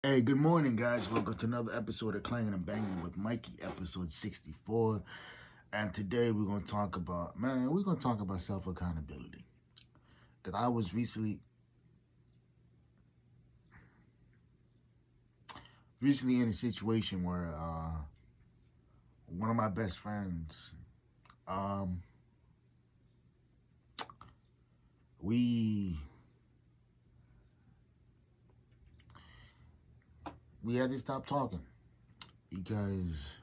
Hey, good morning, guys. Welcome to another episode of Clangin and Bangin with Mikey, episode 64. And today we're going to talk about self accountability. Because I was recently in a situation where one of my best friends, um, we we had to stop talking because,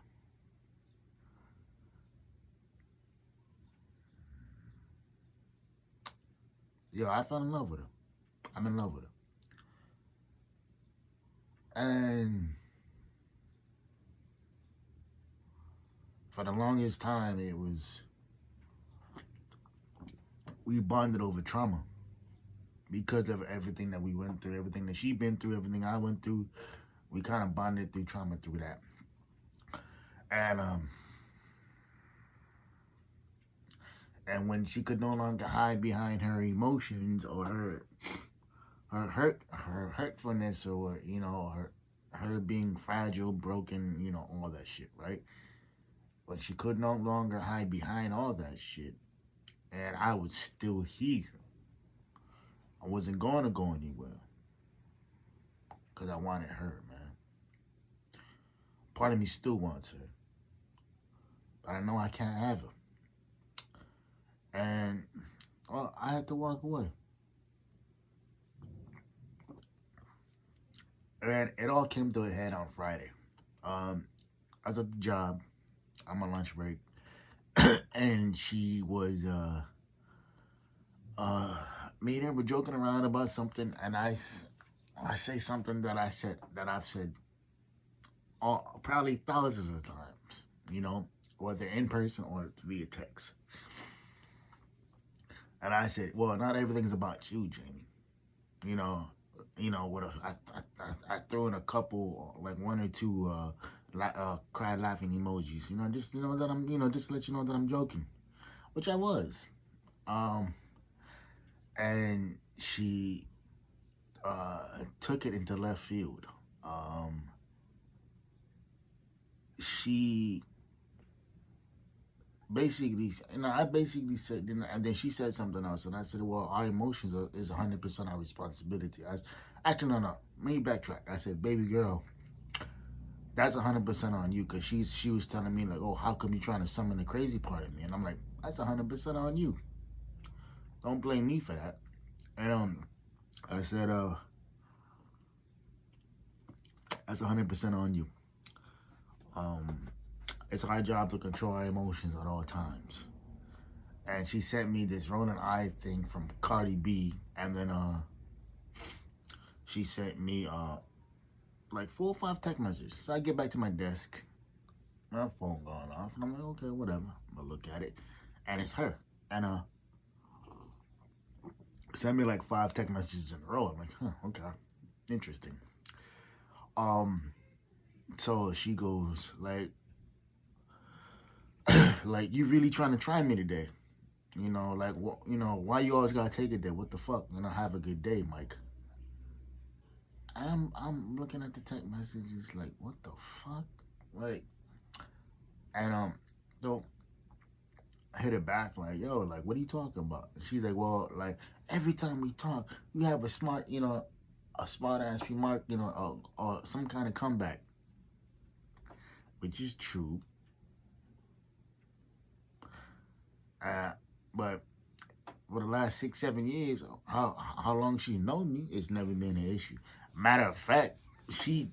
I fell in love with her. I'm in love with her. And for the longest time, we bonded over trauma because of everything that we went through, everything that she been through, everything I went through. We kind of bonded through trauma through that. And and when she could no longer hide behind her emotions or her hurtfulness, or her being fragile, broken, all that shit, right? But she could no longer hide behind all that shit, and I was still here. I wasn't going to go anywhere because I wanted her, man. Part of me still wants her, but I know I can't have her. And well, I had to walk away. And it all came to a head on Friday. Um, I was at the job. I'm on lunch break, and she was uh me and her were joking around about something, and I say something that I've said probably thousands of times, whether in person or via text. And I said, well, not everything's about you, Jamie. You know, what I threw in a couple, like one or two, cry laughing emojis. Just that I'm, just to let you know that I'm joking, which I was. Um, and she took it into left field. Um, she basically, I basically said, and then she said something else, and I said, well, our emotions is 100% our responsibility. Actually, no, no, let me backtrack. I said, baby girl, that's 100% on you, because she was telling me like, oh, how come you trying to summon the crazy part of me? And I'm like, that's 100% on you. Don't blame me for that. And I said, that's 100% on you. Um, it's our job to control our emotions at all times. And she sent me this rolling eye thing from Cardi B, and then she sent me like 4 or 5 text messages. So I get back to my desk, my phone going off, and I'm like, okay, whatever. I'm gonna look at it, and it's her. And sent me like 5 text messages in a row. I'm like, huh, okay, interesting. Um, so she goes like you really trying to try me today? Like what? Why you always gotta take it there? What the fuck? Have a good day, Mike. I'm looking at the text messages like, what the fuck? Like, and so I hit it back like, yo, like, what are you talking about? And she's like, well, like, every time we talk, you have a smart ass remark, or some kind of comeback, which is true. But for the last 6 7 years, how long she known me, it's never been an issue. Matter of fact, she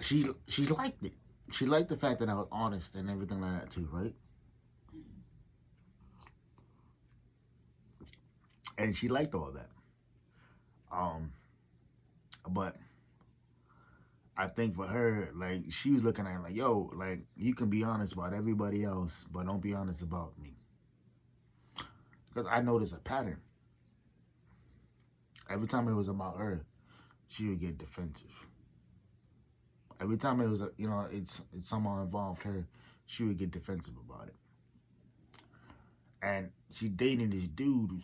she liked it. She liked the fact that I was honest and everything like that too, right? And she liked all that. Um, but I think for her, like, she was looking at it like, yo, like, you can be honest about everybody else, but don't be honest about me. Because I noticed a pattern. Every time it was about her, she would get defensive. Every time it was, it's someone involved her, she would get defensive about it. And she dating this dude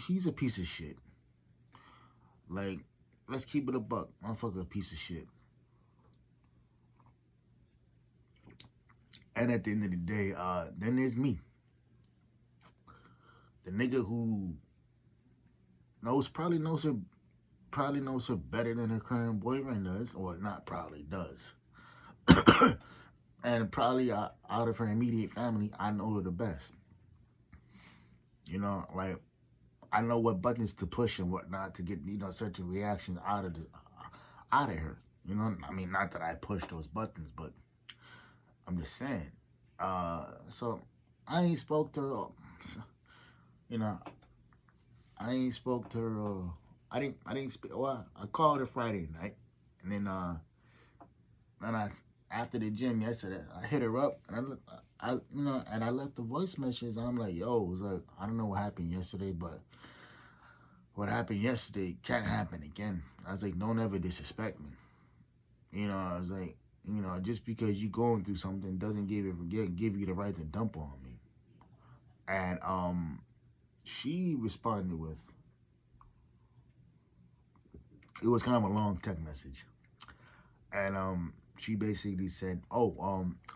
he's a piece of shit. Like, let's keep it a buck. Motherfucker, a piece of shit. And at the end of the day, then there's me. The nigga who probably knows her better than her current boyfriend does, or not probably does. And probably out of her immediate family, I know her the best. You know, like I know what buttons to push and whatnot to get certain reactions out of her. You know, I mean, not that I push those buttons, but I'm just saying. So I ain't spoke to her. You know, I ain't spoke to her. I didn't speak. Well, I called her Friday night, and then I after the gym yesterday, I hit her up, and I left the voice message, and I'm like, yo, it was like, I don't know what happened yesterday, but what happened yesterday can't happen again. I was like, don't ever disrespect me. You know, I was like, just because you going through something doesn't give you the right to dump on me. And she responded with, it was kind of a long text message, and she basically said, "Oh,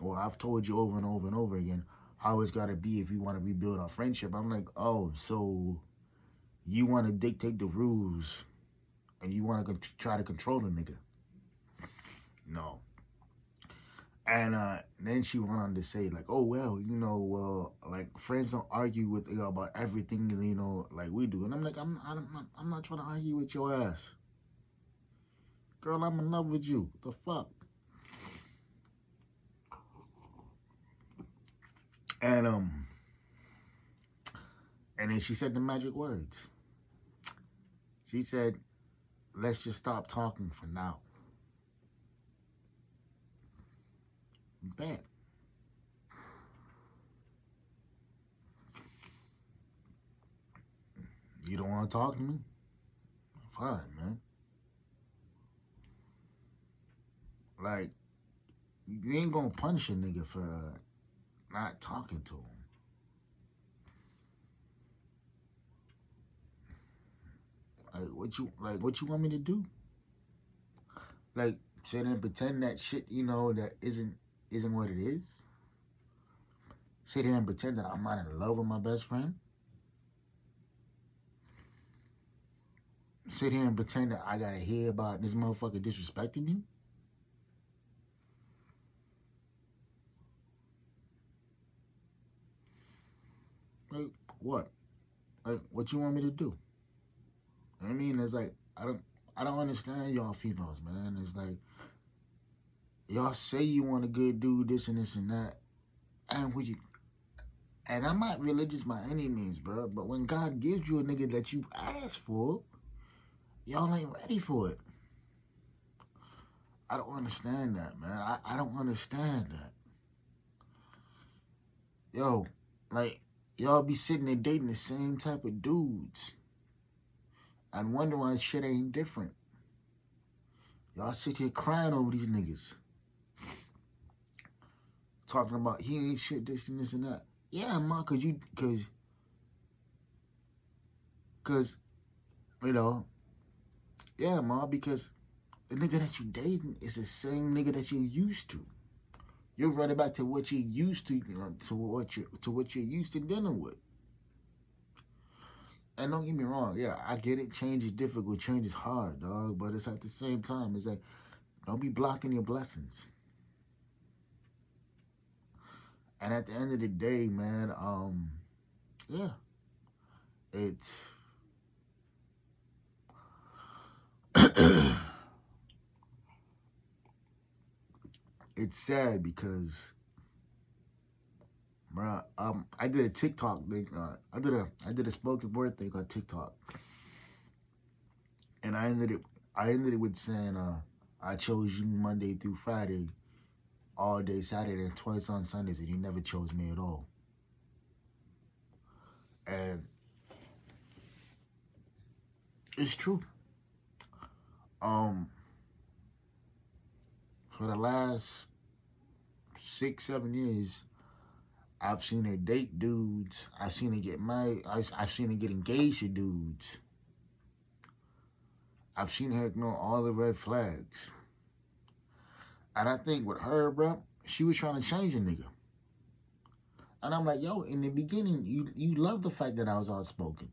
well, I've told you over and over and over again how it's gotta be if you want to rebuild our friendship." I'm like, "Oh, so you want to dictate the rules and you want to try to control the nigga?" No. And then she went on to say, like, "Oh well, like friends don't argue with about everything, like we do." And I'm like, I'm not trying to argue with your ass, girl. I'm in love with you. The fuck." And and then she said the magic words. She said, "Let's just stop talking for now." Bet. You don't want to talk to me? Fine, man. Like, you ain't gonna punish a nigga for not talking to him. What you want me to do? Like, sit there and pretend that shit, that isn't what it is? Sit here and pretend that I'm not in love with my best friend? Sit here and pretend that I gotta hear about this motherfucker disrespecting you? Like, what? Like, what you want me to do? You know what I mean? It's like, I don't understand y'all females, man. It's like, y'all say you want a good dude, this and this and that. And when you and I'm not religious by any means, bro. But when God gives you a nigga that you asked for, y'all ain't ready for it. I don't understand that, man. I don't understand that. Yo, like, y'all be sitting there dating the same type of dudes and wonder why shit ain't different. Y'all sit here crying over these niggas. Talking about he ain't shit, this and this and that. Yeah, ma, cause, yeah, ma, because the nigga that you dating is the same nigga that you're used to. You're running back to what you're used to, to what you're used to dealing with. And don't get me wrong, yeah, I get it. Change is difficult, change is hard, dog. But it's at the same time, it's like, don't be blocking your blessings. And at the end of the day, man, yeah, it's it's sad because, bro, I did a TikTok thing. I did a spoken word thing on TikTok, and I ended it with saying, I chose you Monday through Friday, all day Saturday, and twice on Sundays, and you never chose me at all. And it's true. Um, for the last 6, 7 years, I've seen her date dudes. I've seen her get married. I've seen her get engaged to dudes. I've seen her ignore all the red flags. And I think with her, bro, she was trying to change a nigga. And I'm like, yo, in the beginning, you love the fact that I was outspoken.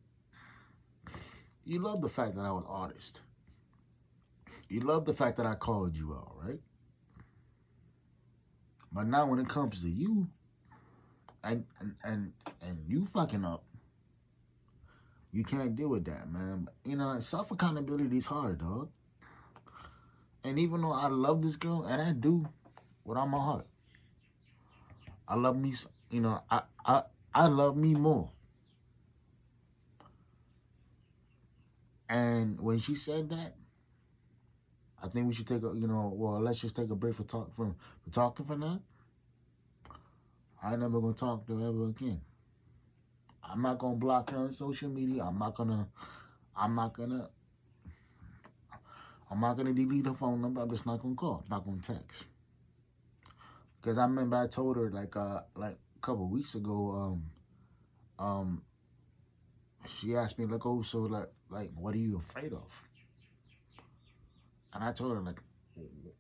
You love the fact that I was honest. You love the fact that I called you out, right? But now when it comes to you and you fucking up, you can't deal with that, man. You know, self accountability is hard, dog. And even though I love this girl, and I do, with all my heart, I love me. You know, I love me more. And when she said that, I think we should take a, you know, well, let's just take a break for talking for now. I never gonna talk to her ever again. I'm not gonna block her on social media. I'm not gonna delete her phone number. I'm just not gonna call. I'm not gonna text. Because I remember I told her like a couple weeks ago, she asked me like, oh, so like what are you afraid of? And I told her like,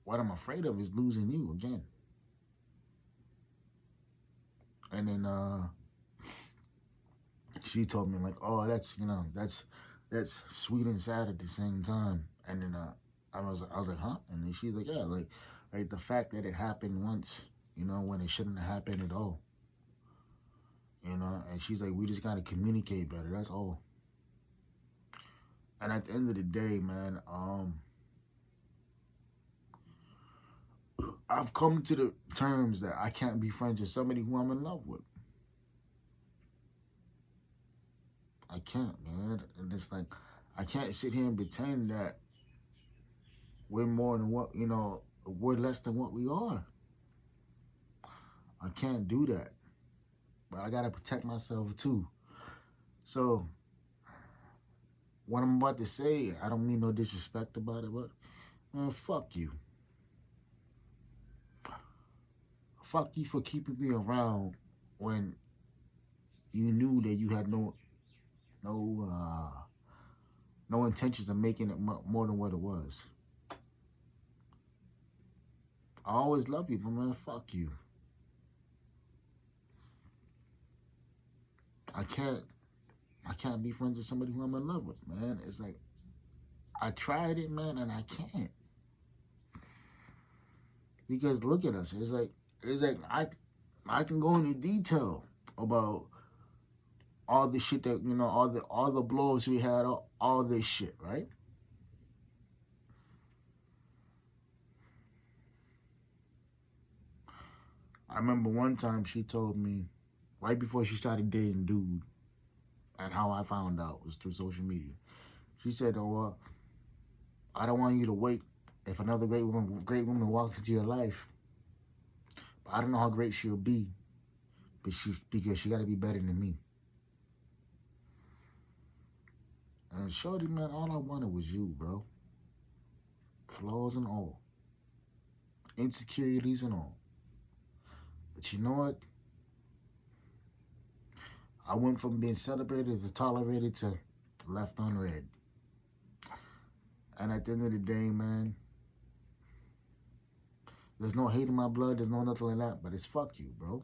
what I'm afraid of is losing you again. And then she told me like, oh, that's, you know, that's sweet and sad at the same time. And then I was like, huh? And then she's like, yeah, like the fact that it happened once, you know, when it shouldn't have happened at all. You know, and she's like, we just gotta communicate better. That's all. And at the end of the day, man, I've come to the terms that I can't be friends with somebody who I'm in love with. I can't, man. And it's like, I can't sit here and pretend that we're more than what, you know, we're less than what we are. I can't do that. But I gotta protect myself too. So, what I'm about to say, I don't mean no disrespect about it, but, man, fuck you. Fuck you for keeping me around when you knew that you had no intentions of making it more than what it was. I always love you, but man, fuck you. I can't be friends with somebody who I'm in love with, man. It's like I tried it, man, and I can't. Because look at us. It's like I can go into detail about all the shit that, you know, all the blow-ups we had, all this shit, right? I remember one time she told me, right before she started dating dude, and how I found out was through social media. She said, "Oh, I don't want you to wait if another great woman walks into your life. But I don't know how great she'll be, because she got to be better than me." And shorty, man, all I wanted was you, bro. Flaws and all, insecurities and all. But you know what? I went from being celebrated to tolerated to left unread. And at the end of the day, man, there's no hate in my blood. There's no nothing like that. But it's fuck you, bro.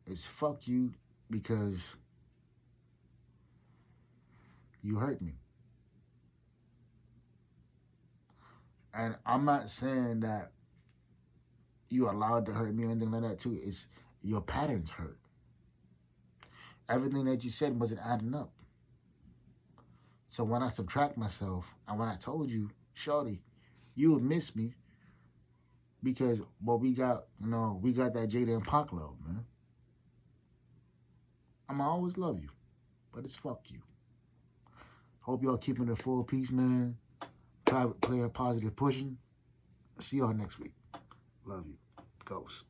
It's fuck you because you hurt me. And I'm not saying that you allowed to hurt me or anything like that too. It's your patterns hurt. Everything that you said wasn't adding up. So when I subtract myself and when I told you, shorty, you would miss me because what we got, you know, we got that Jada and Pac love, man. I'ma always love you, but it's fuck you. Hope y'all keeping it full peace, man. Private player, positive pushing. See y'all next week. Love you. Ghost.